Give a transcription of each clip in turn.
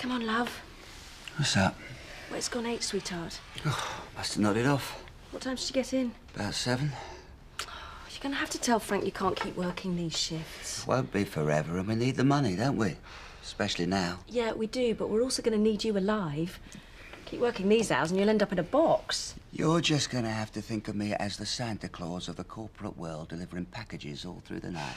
Come on, love. What's that? Well, it's gone 8, sweetheart. Oh, must have nodded off. What time did you get in? About 7. You're going to have to tell Frank you can't keep working these shifts. Won't be forever, and we need the money, don't we? Especially now. Yeah, we do, but we're also going to need you alive. Keep working these hours and you'll end up in a box. You're just going to have to think of me as the Santa Claus of the corporate world, delivering packages all through the night.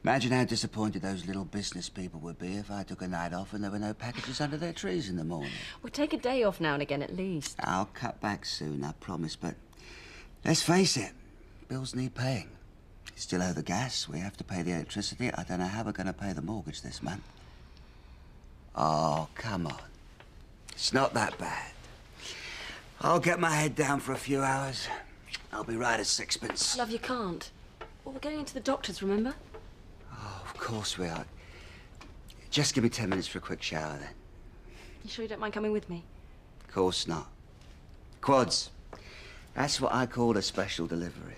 Imagine how disappointed those little business people would be if I took a night off and there were no packages under their trees in the morning. We'll take a day off now and again at least. I'll cut back soon, I promise, but let's face it, bills need paying. Still owe the gas, we have to pay the electricity. I don't know how we're going to pay the mortgage this month. Oh, come on. It's not that bad. I'll get my head down for a few hours. I'll be right as sixpence. Love, you can't. Well, we're going into the doctor's, remember? Oh, of course we are. Just give me 10 minutes for a quick shower, then. You sure you don't mind coming with me? Of course not. Quads. That's what I call a special delivery.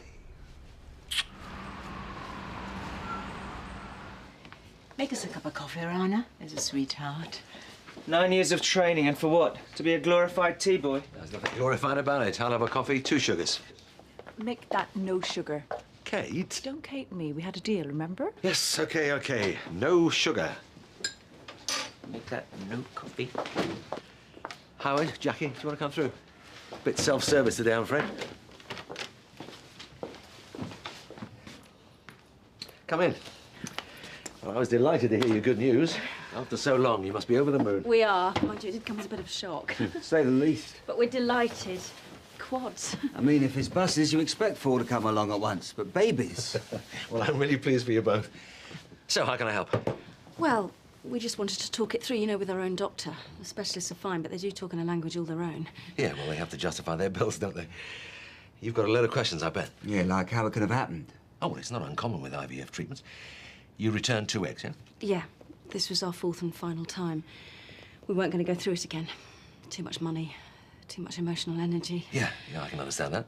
Make us a cup of coffee, Rana. There's a sweetheart. 9 years of training, and for what? To be a glorified tea boy? There's nothing glorified about it. I'll have a coffee, 2 sugars. Make that no sugar. Kate? Don't Kate me. We had a deal, remember? Yes, OK. No sugar. Make that no coffee. Howard, Jackie, do you want to come through? Bit self-service today, I'm afraid. Come in. Well, I was delighted to hear your good news. After so long, you must be over the moon. We are. Mind you, it did come as a bit of a shock. To say the least. But we're delighted. Quads. I mean, if it's buses, you expect 4 to come along at once, but babies. Well, I'm really pleased for you both. So, how can I help? Well, we just wanted to talk it through, you know, with our own doctor. The specialists are fine, but they do talk in a language all their own. Yeah, well, they have to justify their bills, don't they? You've got a load of questions, I bet. Yeah, like how it could have happened. Oh, well, it's not uncommon with IVF treatments. You returned 2 eggs, yeah? Yeah. This was our 4th and final time. We weren't going to go through it again. Too much money, too much emotional energy. Yeah, I can understand that.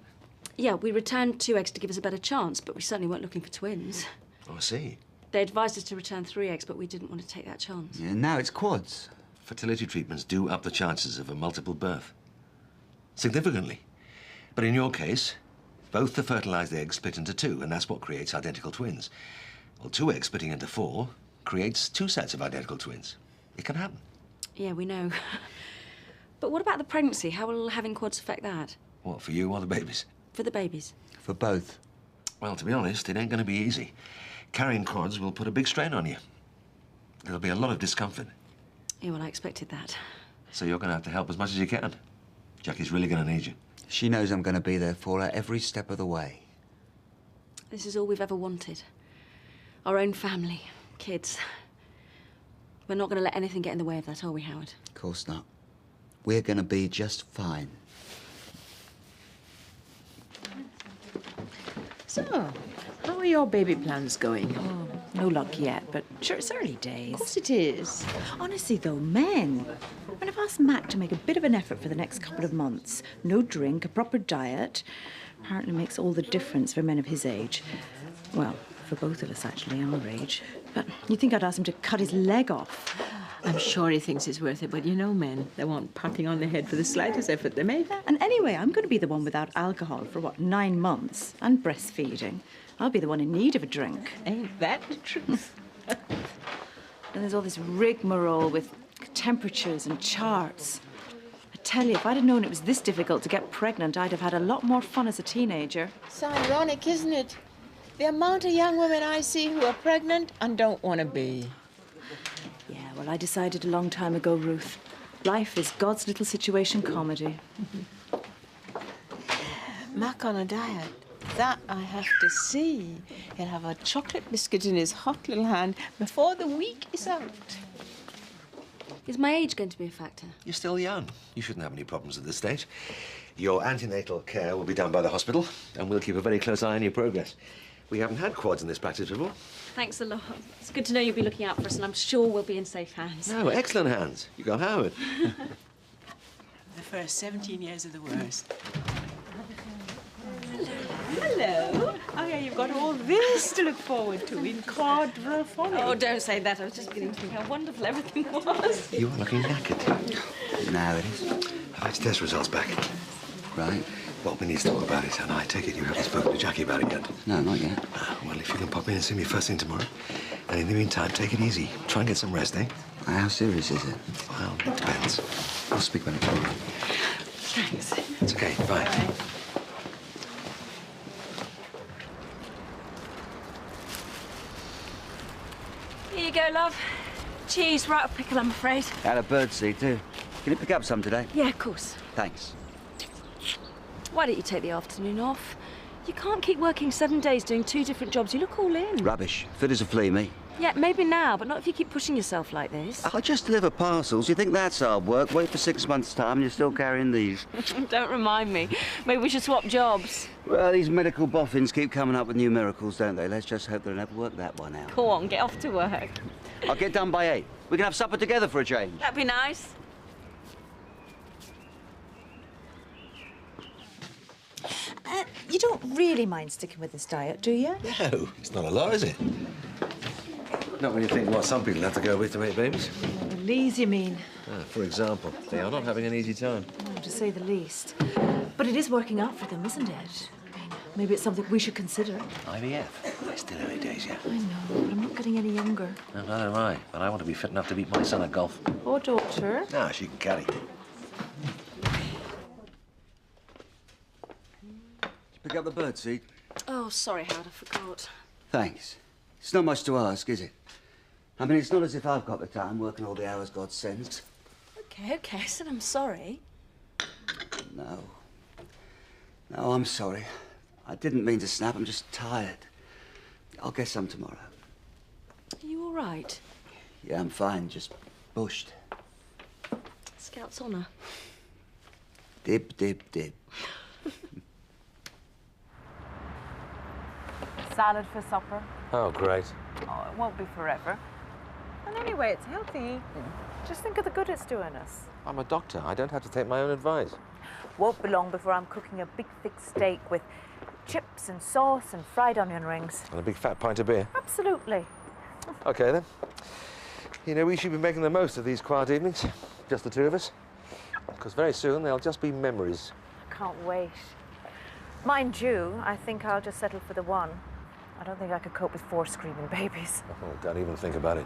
Yeah, we returned 2 eggs to give us a better chance, but we certainly weren't looking for twins. Oh, I see. They advised us to return 3 eggs, but we didn't want to take that chance. Yeah, now it's quads. Fertility treatments do up the chances of a multiple birth. Significantly. But in your case, both the fertilized eggs split into 2, and that's what creates identical twins. Well, 2 eggs splitting into 4 creates 2 sets of identical twins. It can happen. Yeah, we know. But what about the pregnancy? How will having quads affect that? What, for you or the babies? For the babies. For both. Well, to be honest, it ain't going to be easy. Carrying quads will put a big strain on you. There'll be a lot of discomfort. Yeah, well, I expected that. So you're going to have to help as much as you can. Jackie's really going to need you. She knows I'm going to be there for her every step of the way. This is all we've ever wanted. Our own family, kids. We're not going to let anything get in the way of that, are we, Howard? Of course not. We're going to be just fine. So, how are your baby plans going? Oh, no luck yet, but sure, it's early days. Of course it is. Honestly, though, men. When I've asked Mac to make a bit of an effort for the next couple of months, no drink, a proper diet, apparently makes all the difference for men of his age. Well, for both of us, actually, our age. But you'd think I'd ask him to cut his leg off. I'm sure he thinks it's worth it, but you know men, they want patting on the head for the slightest effort they make. And anyway, I'm going to be the one without alcohol for, 9 months, and breastfeeding. I'll be the one in need of a drink. Ain't that the truth? And there's all this rigmarole with temperatures and charts. I tell you, if I'd have known it was this difficult to get pregnant, I'd have had a lot more fun as a teenager. It's ironic, isn't it? The amount of young women I see who are pregnant and don't want to be. Yeah, well, I decided a long time ago, Ruth. Life is God's little situation comedy. Mac on a diet. That I have to see. He'll have a chocolate biscuit in his hot little hand before the week is out. Is my age going to be a factor? You're still young. You shouldn't have any problems at this stage. Your antenatal care will be done by the hospital, and we'll keep a very close eye on your progress. We haven't had quads in this practice before. Thanks a lot. It's good to know you'll be looking out for us, and I'm sure we'll be in safe hands. No, excellent hands. You got Howard. The first 17 years are the worst. Hello. Oh, yeah, you've got all this to look forward to in quadrophonic. Oh, don't say that. I was just beginning to think how wonderful everything was. You are looking knackered. Now it is. I've had test results back. Right. Well, we need to talk about it, and I take it you haven't spoken to Jackie about it yet. No, not yet. Well, if you can pop in and see me first thing tomorrow. And in the meantime, take it easy. Try and get some rest, eh? How serious is it? Well, it depends. We'll speak about it tomorrow. Thanks. It's okay. Bye. Here you go, love. Cheese, right up pickle, I'm afraid. Had a birdseed too. Can you pick up some today? Yeah, of course. Thanks. Why don't you take the afternoon off? You can't keep working 7 days doing 2 different jobs. You look all in. Rubbish. Fit as a flea, me. Yeah, maybe now, but not if you keep pushing yourself like this. I just deliver parcels. You think that's hard work? Wait for 6 months' time and you're still carrying these. Don't remind me. Maybe we should swap jobs. Well, these medical boffins keep coming up with new miracles, don't they? Let's just hope they'll never work that one out. Go on, get off to work. I'll get done by 8. We can have supper together for a change. That'd be nice. You don't really mind sticking with this diet, do you? No, it's not a lot, is it? Not when you think what some people have to go with to make babies. The Lees, you mean? For example, they are not having an easy time. Oh, to say the least. But it is working out for them, isn't it? I mean, maybe it's something we should consider. IVF? They're still early days yet. I know, but I'm not getting any younger. No, neither am I. But I want to be fit enough to beat my son at golf. Or daughter. Ah, she can carry. Pick up the birdseed. Oh, sorry, Howard, I forgot. Thanks. It's not much to ask, is it? I mean, it's not as if I've got the time working all the hours God sends. Okay, I said I'm sorry. No. No, I'm sorry. I didn't mean to snap. I'm just tired. I'll get some tomorrow. Are you all right? Yeah, I'm fine. Just bushed. Scout's honour. Dib, dib, dib. Salad for supper. Oh, great. Oh, it won't be forever. And anyway, it's healthy eating. Just think of the good it's doing us. I'm a doctor. I don't have to take my own advice. Won't be long before I'm cooking a big, thick steak with chips and sauce and fried onion rings. And a big fat pint of beer. Absolutely. Okay, then. You know, we should be making the most of these quiet evenings. Just the two of us. Because very soon they'll just be memories. I can't wait. Mind you, I think I'll just settle for the one. I don't think I could cope with 4 screaming babies. Oh, don't even think about it.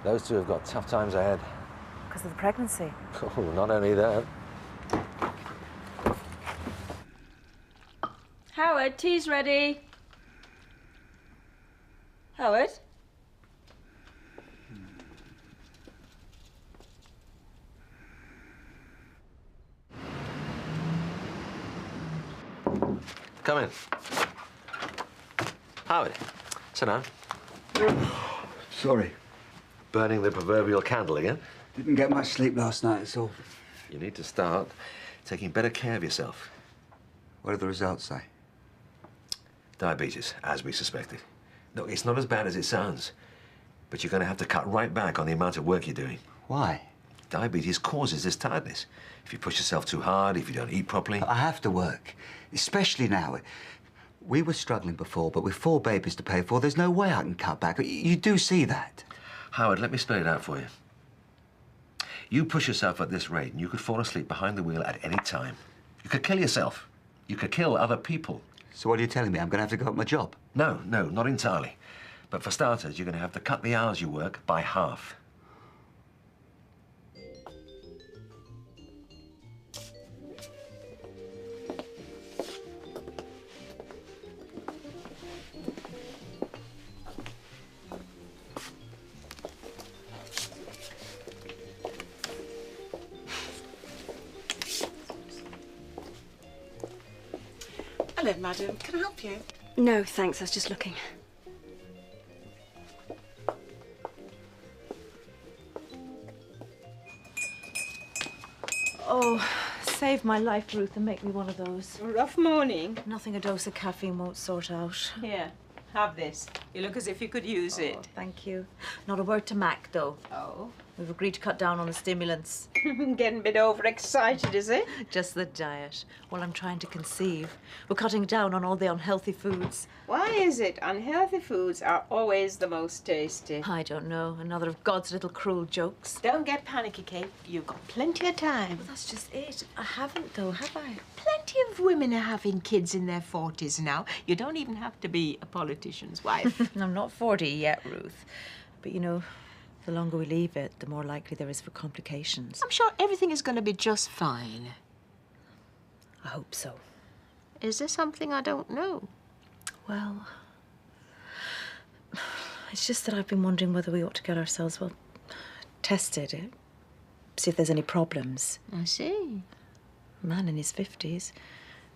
Those two have got tough times ahead. Because of the pregnancy. Oh, not only that. Howard, tea's ready. Howard? Come in. Howard, sit down. Sorry. Burning the proverbial candle again? Didn't get much sleep last night, that's all. You need to start taking better care of yourself. What do the results say? Diabetes, as we suspected. No, it's not as bad as it sounds. But you're going to have to cut right back on the amount of work you're doing. Why? Diabetes causes this tiredness. If you push yourself too hard, if you don't eat properly. I have to work, especially now. We were struggling before, but with 4 babies to pay for, there's no way I can cut back. You do see that. Howard, let me spell it out for you. You push yourself at this rate, and you could fall asleep behind the wheel at any time. You could kill yourself. You could kill other people. So what are you telling me? I'm going to have to give up my job? No, not entirely. But for starters, you're going to have to cut the hours you work by half. Hello, madam. Can I help you? No, thanks. I was just looking. Oh, save my life, Ruth, and make me one of those. A rough morning. Nothing a dose of caffeine won't sort out. Here, have this. You look as if you could use it. Thank you. Not a word to Mac, though. Oh. We've agreed to cut down on the stimulants. Getting a bit overexcited, is it? Just the diet. Well, I'm trying to conceive. We're cutting down on all the unhealthy foods. Why is it unhealthy foods are always the most tasty? I don't know. Another of God's little cruel jokes. Don't get panicky, Kate. You've got plenty of time. Well, that's just it. I haven't, though, have I? Plenty of women are having kids in their 40s now. You don't even have to be a politician's wife. I'm not 40 yet, Ruth. But, you know, the longer we leave it, the more likely there is for complications. I'm sure everything is going to be just fine. I hope so. Is there something I don't know? Well, it's just that I've been wondering whether we ought to get ourselves, well, tested. See if there's any problems. I see. A man in his 50s.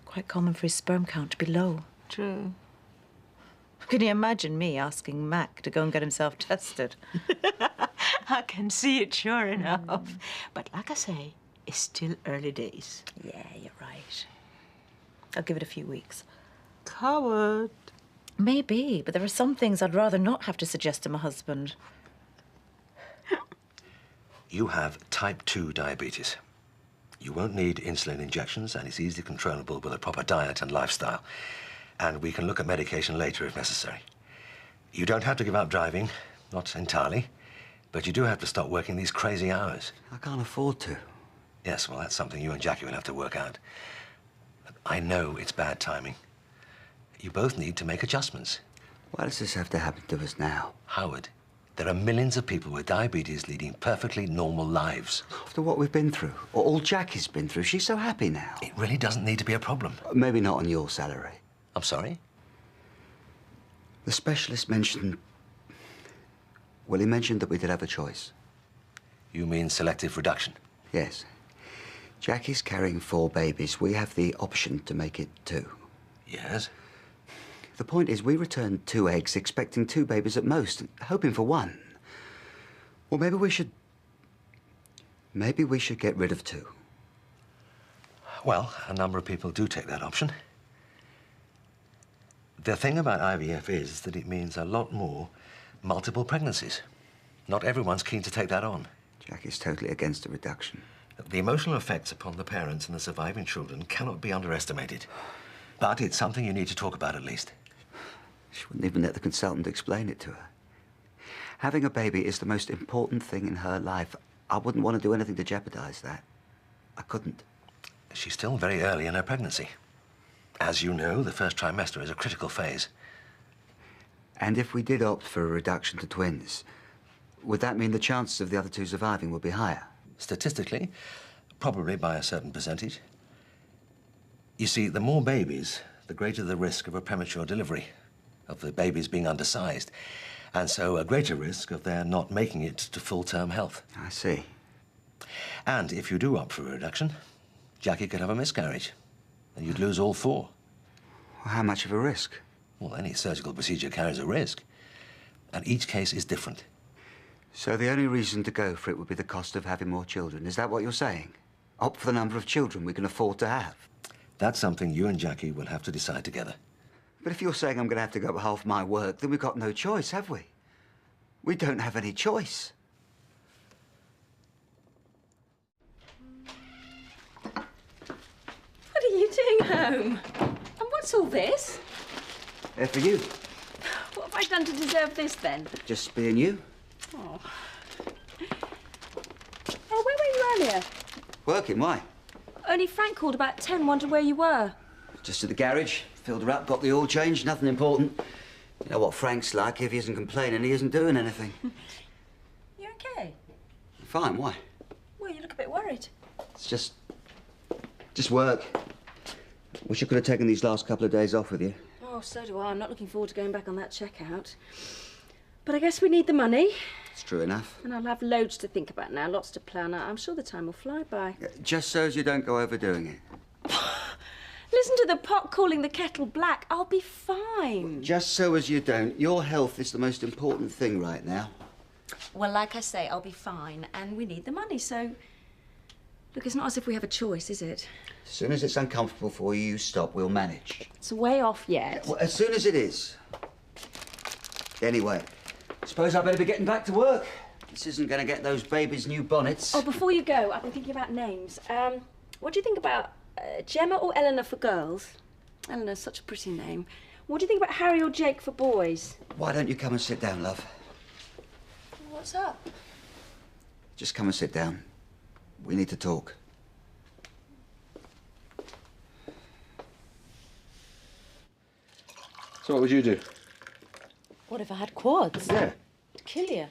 Quite common for his sperm count to be low. True. Can you imagine me asking Mac to go and get himself tested? I can see it, sure enough. But like I say, it's still early days. Yeah, you're right. I'll give it a few weeks. Coward. Maybe, but there are some things I'd rather not have to suggest to my husband. You have type 2 diabetes. You won't need insulin injections, and it's easily controllable with a proper diet and lifestyle. And we can look at medication later if necessary. You don't have to give up driving, not entirely, but you do have to stop working these crazy hours. I can't afford to. Yes, well, that's something you and Jackie will have to work out. I know it's bad timing. You both need to make adjustments. Why does this have to happen to us now? Howard, there are millions of people with diabetes leading perfectly normal lives. After what we've been through, or all Jackie's been through, she's so happy now. It really doesn't need to be a problem. Maybe not on your salary. I'm sorry? The specialist mentioned... Well, he mentioned that we did have a choice. You mean selective reduction? Yes. Jackie's carrying 4 babies. We have the option to make it 2. Yes? The point is, we returned 2 eggs, expecting 2 babies at most, hoping for 1. Well, maybe we should get rid of 2. Well, a number of people do take that option. The thing about IVF is that it means a lot more multiple pregnancies. Not everyone's keen to take that on. Jackie's totally against a reduction. The emotional effects upon the parents and the surviving children cannot be underestimated. But it's something you need to talk about at least. She wouldn't even let the consultant explain it to her. Having a baby is the most important thing in her life. I wouldn't want to do anything to jeopardize that. I couldn't. She's still very early in her pregnancy. As you know, the first trimester is a critical phase. And if we did opt for a reduction to twins, would that mean the chances of the other 2 surviving would be higher? Statistically, probably by a certain percentage. You see, the more babies, the greater the risk of a premature delivery, of the babies being undersized, and so a greater risk of their not making it to full-term health. I see. And if you do opt for a reduction, Jackie could have a miscarriage, and you'd lose all 4. Well, how much of a risk? Well, any surgical procedure carries a risk, and each case is different. So the only reason to go for it would be the cost of having more children. Is that what you're saying? Opt for the number of children we can afford to have. That's something you and Jackie will have to decide together. But if you're saying I'm going to have to go up half my work, then we've got no choice, have we? We don't have any choice. What are you doing home? And what's all this? They're for you. What have I done to deserve this, then? Just being you. Oh. Oh, where were you earlier? Working, why? Only Frank called about 10, wondered where you were. Just to the garage, filled her up, got the oil changed, nothing important. You know what Frank's like, if he isn't complaining, he isn't doing anything. You okay? Fine, why? Well, you look a bit worried. It's just work. Wish I could have taken these last couple of days off with you. Oh, so do I. I'm not looking forward to going back on that checkout. But I guess we need the money. It's true enough. And I'll have loads to think about now, lots to plan. I'm sure the time will fly by. Just so as you don't go overdoing it. Listen to the pot calling the kettle black. I'll be fine. Just so as you don't. Your health is the most important thing right now. Well, like I say, I'll be fine. And we need the money, so... Look, it's not as if we have a choice, is it? As soon as it's uncomfortable for you, you stop. We'll manage. It's way off yet. Well, as soon as it is. Anyway, suppose I better be getting back to work. This isn't going to get those babies new bonnets. Oh, before you go, I've been thinking about names. What do you think about Gemma or Eleanor for girls? Eleanor's such a pretty name. What do you think about Harry or Jake for boys? Why don't you come and sit down, love? What's up? Just come and sit down. We need to talk. So what would you do? What if I had quads? Yeah. To kill you?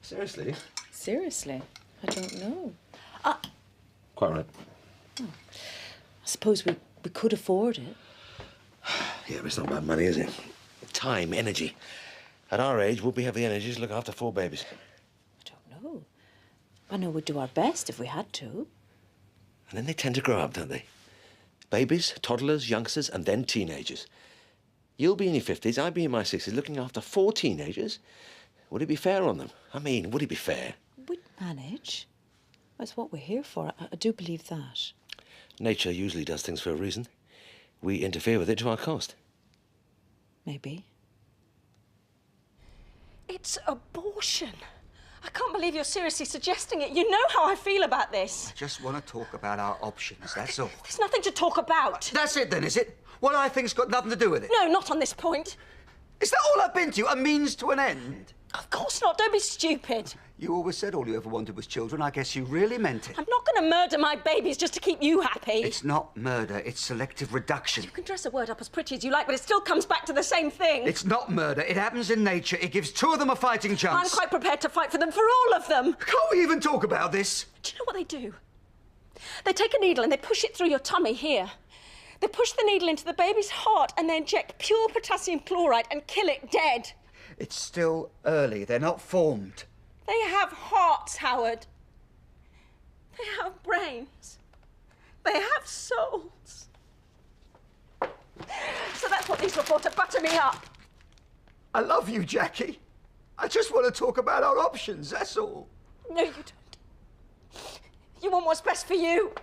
Seriously? Seriously? I don't know. Quite right. I suppose we could afford it. Yeah, but it's not about money, is it? Time, energy. At our age, would we have the energy to look after 4 babies? I don't know. I know we'd do our best if we had to. And then they tend to grow up, don't they? Babies, toddlers, youngsters, and then teenagers. You'll be in your 50s, I'll be in my 60s, looking after 4 teenagers. Would it be fair on them? I mean, would it be fair? We'd manage. That's what we're here for. I do believe that. Nature usually does things for a reason. We interfere with it to our cost. Maybe. It's abortion. I can't believe you're seriously suggesting it. You know how I feel about this. I just want to talk about our options, that's all. There's nothing to talk about. That's it then, is it? What I think's got nothing to do with it. No, not on this point. Is that all I've been to you? A means to an end? Of course not. Don't be stupid. You always said all you ever wanted was children. I guess you really meant it. I'm not going to murder my babies just to keep you happy. It's not murder, it's selective reduction. You can dress a word up as pretty as you like, but it still comes back to the same thing. It's not murder. It happens in nature. It gives 2 of them a fighting chance. I'm quite prepared to fight for them, for all of them. Can't we even talk about this? Do you know what they do? They take a needle and they push it through your tummy here. They push the needle into the baby's heart and they inject pure potassium chloride and kill it dead. It's still early. They're not formed. They have hearts, Howard. They have brains. They have souls. So that's what these reports are butter me up. I love you, Jackie. I just want to talk about our options, that's all. No, you don't. You want what's best for you.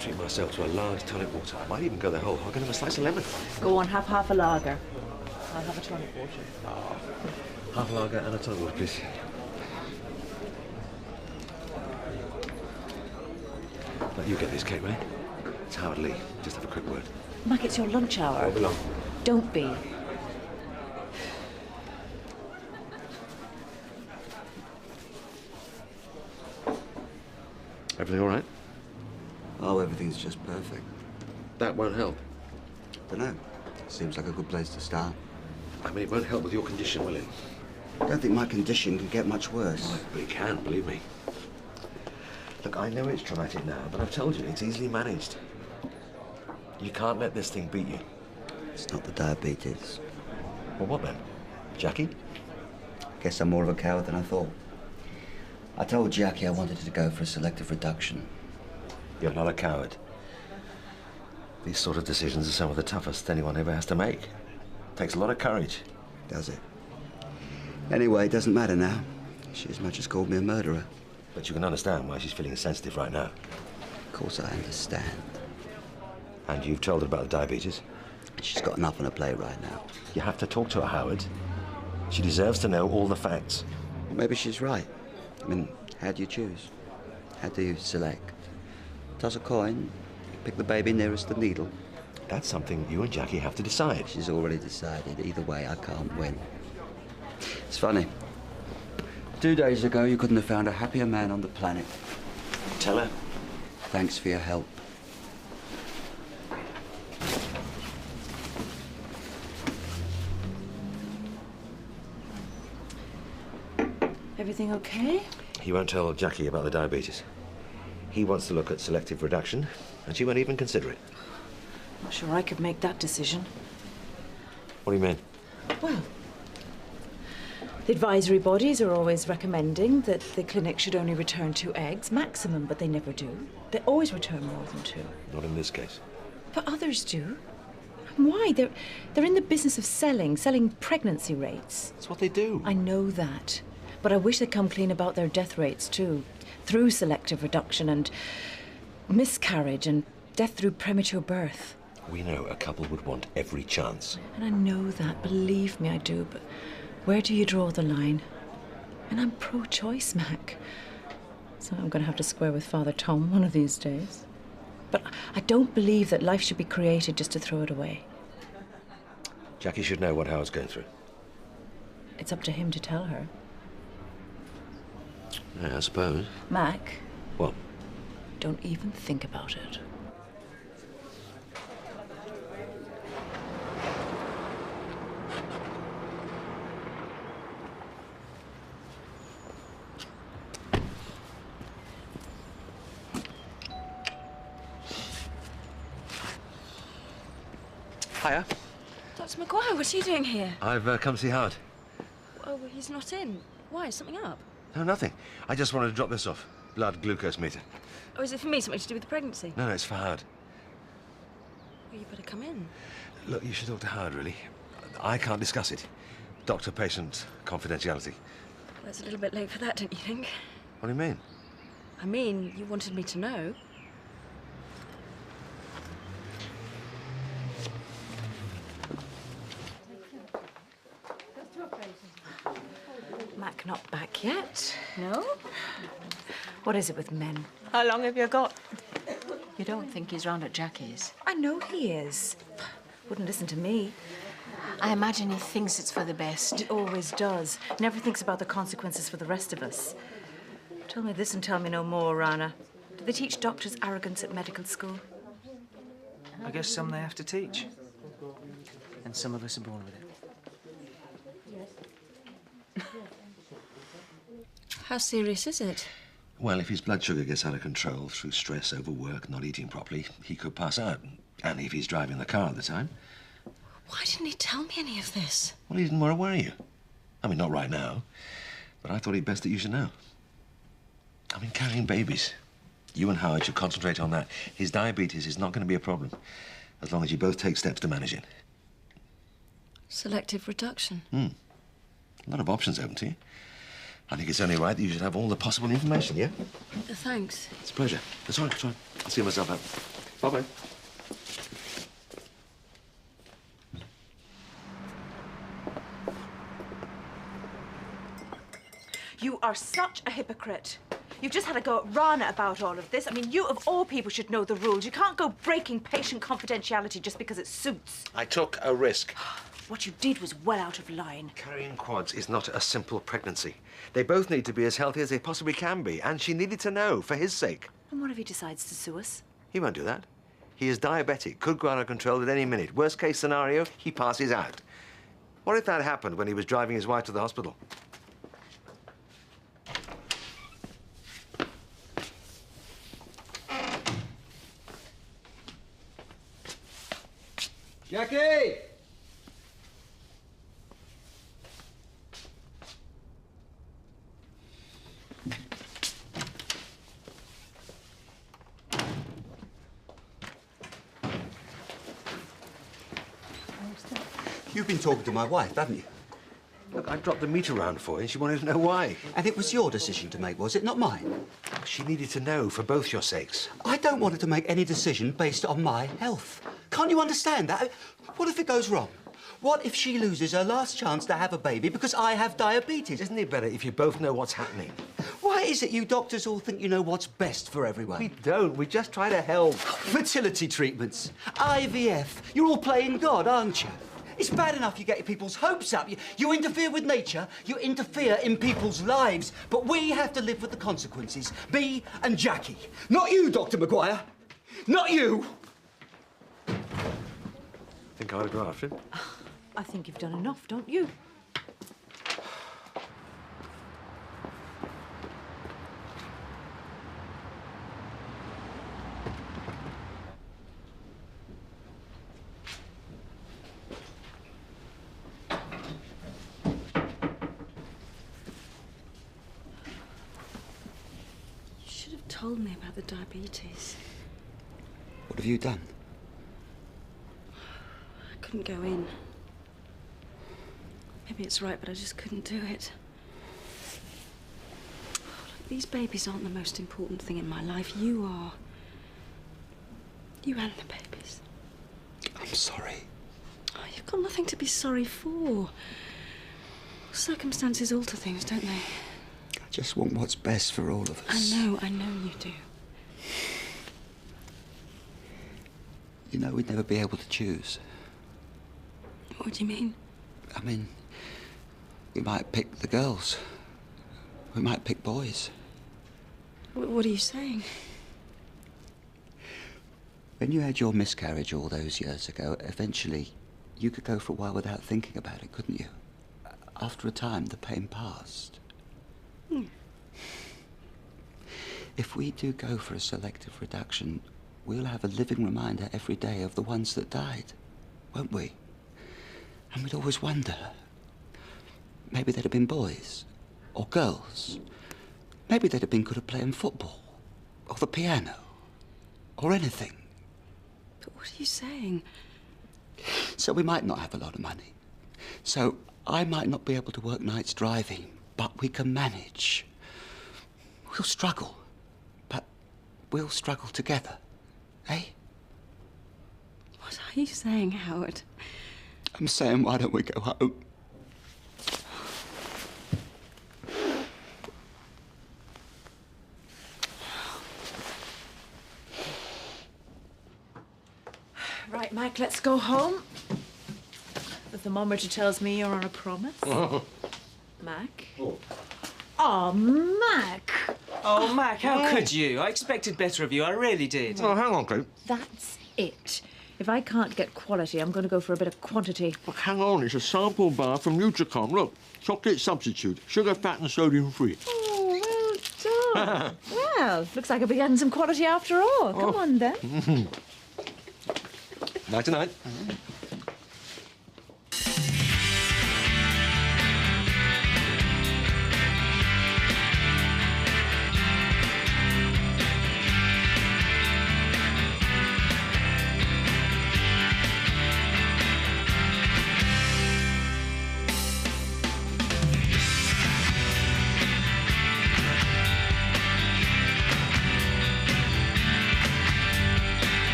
Treat myself to a large tonic water. I might even go the whole hog and have a slice of lemon. Go on, have half a lager. I'll have a tonic water. Half a lager and a tonic water, please. Now, you get this, Kate, will you? It's Howard Lee. Just have a quick word. Mac, it's your lunch hour. Won't be long. Don't be. Everything all right? Oh, everything's just perfect. That won't help. Dunno. Seems like a good place to start. I mean, it won't help with your condition, will it? I don't think my condition can get much worse. But it can, believe me. Look, I know it's traumatic now, but I've told you, it's easily managed. You can't let this thing beat you. It's not the diabetes. Well, what then? Jackie? Guess I'm more of a coward than I thought. I told Jackie I wanted her to go for a selective reduction. You're not a coward. These sort of decisions are some of the toughest anyone ever has to make. Takes a lot of courage. Does it? Anyway, it doesn't matter now. She as much as called me a murderer. But you can understand why she's feeling sensitive right now. Of course I understand. And you've told her about the diabetes? She's got enough on her plate right now. You have to talk to her, Howard. She deserves to know all the facts. Well, maybe she's right. I mean, how do you choose? How do you select? Toss a coin, pick the baby nearest the needle. That's something you and Jackie have to decide. She's already decided. Either way, I can't win. It's funny. 2 days ago, you couldn't have found a happier man on the planet. Tell her. Thanks for your help. Everything okay? He won't tell Jackie about the diabetes. He wants to look at selective reduction, and she won't even consider it. Not sure I could make that decision. What do you mean? Well, the advisory bodies are always recommending that the clinic should only return 2 eggs maximum, but they never do. They always return more than 2. Not in this case. But others do. And why? They're in the business of selling pregnancy rates. That's what they do. I know that. But I wish they'd come clean about their death rates too, through selective reduction and miscarriage and death through premature birth. We know a couple would want every chance. And I know that, believe me, I do, but where do you draw the line? And I'm pro-choice, Mac. So I'm going to have to square with Father Tom one of these days. But I don't believe that life should be created just to throw it away. Jackie should know what Howard's going through. It's up to him to tell her. Yeah, I suppose. Mac. What? Don't even think about it. Hiya. Dr. Maguire, what are you doing here? I've come to see Howard. Oh, well, he's not in. Why? Is something up? No, nothing. I just wanted to drop this off. Blood glucose meter. Oh, is it for me? Something to do with the pregnancy? No, it's for Howard. Well, you better come in. Look, you should talk to Howard, really. I can't discuss it. Doctor-patient confidentiality. Well, it's a little bit late for that, don't you think? What do you mean? I mean, you wanted me to know. Mac not back yet. No? What is it with men? How long have you got? You don't think he's round at Jackie's? I know he is. Wouldn't listen to me. I imagine he thinks it's for the best. He always does. Never thinks about the consequences for the rest of us. Tell me this and tell me no more, Rana. Do they teach doctors arrogance at medical school? I guess some they have to teach. And some of us are born with it. How serious is it? Well, if his blood sugar gets out of control through stress, overwork, not eating properly, he could pass out. And if he's driving the car at the time. Why didn't he tell me any of this? Well, he didn't want to worry you. I mean, not right now. But I thought it best that you should know. I mean, carrying babies. You and Howard should concentrate on that. His diabetes is not going to be a problem, as long as you both take steps to manage it. Selective reduction. A lot of options open to you. I think it's only right that you should have all the possible information, yeah? Thanks. It's a pleasure. That's all right, I'll see myself out. Bye-bye. You are such a hypocrite. You've just had a go at Rana about all of this. I mean, you of all people should know the rules. You can't go breaking patient confidentiality just because it suits. I took a risk. What you did was well out of line. Carrying quads is not a simple pregnancy. They both need to be as healthy as they possibly can be, and she needed to know, for his sake. And what if he decides to sue us? He won't do that. He is diabetic, could go out of control at any minute. Worst case scenario, he passes out. What if that happened when he was driving his wife to the hospital? Jackie! You've been talking to my wife, haven't you? Look, I dropped the meter round for you, and she wanted to know why. And it was your decision to make, was it? Not mine. She needed to know for both your sakes. I don't want her to make any decision based on my health. Can't you understand that? What if it goes wrong? What if she loses her last chance to have a baby because I have diabetes? Isn't it better if you both know what's happening? Why is it you doctors all think you know what's best for everyone? We don't. We just try to help. Fertility treatments, IVF. You're all playing God, aren't you? It's bad enough you get people's hopes up. You interfere with nature, you interfere in people's lives. But we have to live with the consequences. Me and Jackie. Not you, Dr. Maguire. Not you. Think I ought to go after him? I think you've done enough, don't you? Told me about the diabetes. What have you done? I couldn't go in. Maybe it's right, but I just couldn't do it. these babies aren't the most important thing in my life. You are. You and the babies. I'm sorry. Oh, you've got nothing to be sorry for. Circumstances alter things, don't they? I just want what's best for all of us. I know you do. You know, we'd never be able to choose. What do you mean? I mean, we might pick the girls. We might pick boys. What are you saying? When you had your miscarriage all those years ago, eventually you could go for a while without thinking about it, couldn't you? After a time, the pain passed. If we do go for a selective reduction, we'll have a living reminder every day of the ones that died, won't we? And we'd always wonder. Maybe they'd have been boys or girls. Maybe they'd have been good at playing football or the piano or anything. But what are you saying? So we might not have a lot of money. So I might not be able to work nights driving, but we can manage. We'll struggle, but we'll struggle together, eh? What are you saying, Howard? I'm saying, why don't we go home? Right, Mike, let's go home. The thermometer tells me you're on a promise. Mac? Oh, Mac! Oh, Mac, how could you? I expected better of you, I really did. Oh, hang on, Kate. That's it. If I can't get quality, I'm going to go for a bit of quantity. Well, hang on, it's a sample bar from Nutricom. Look, chocolate substitute, sugar, fat and sodium free. Oh, well done. Well, looks like I'll be getting some quality after all. Come on, then. Night-to-night.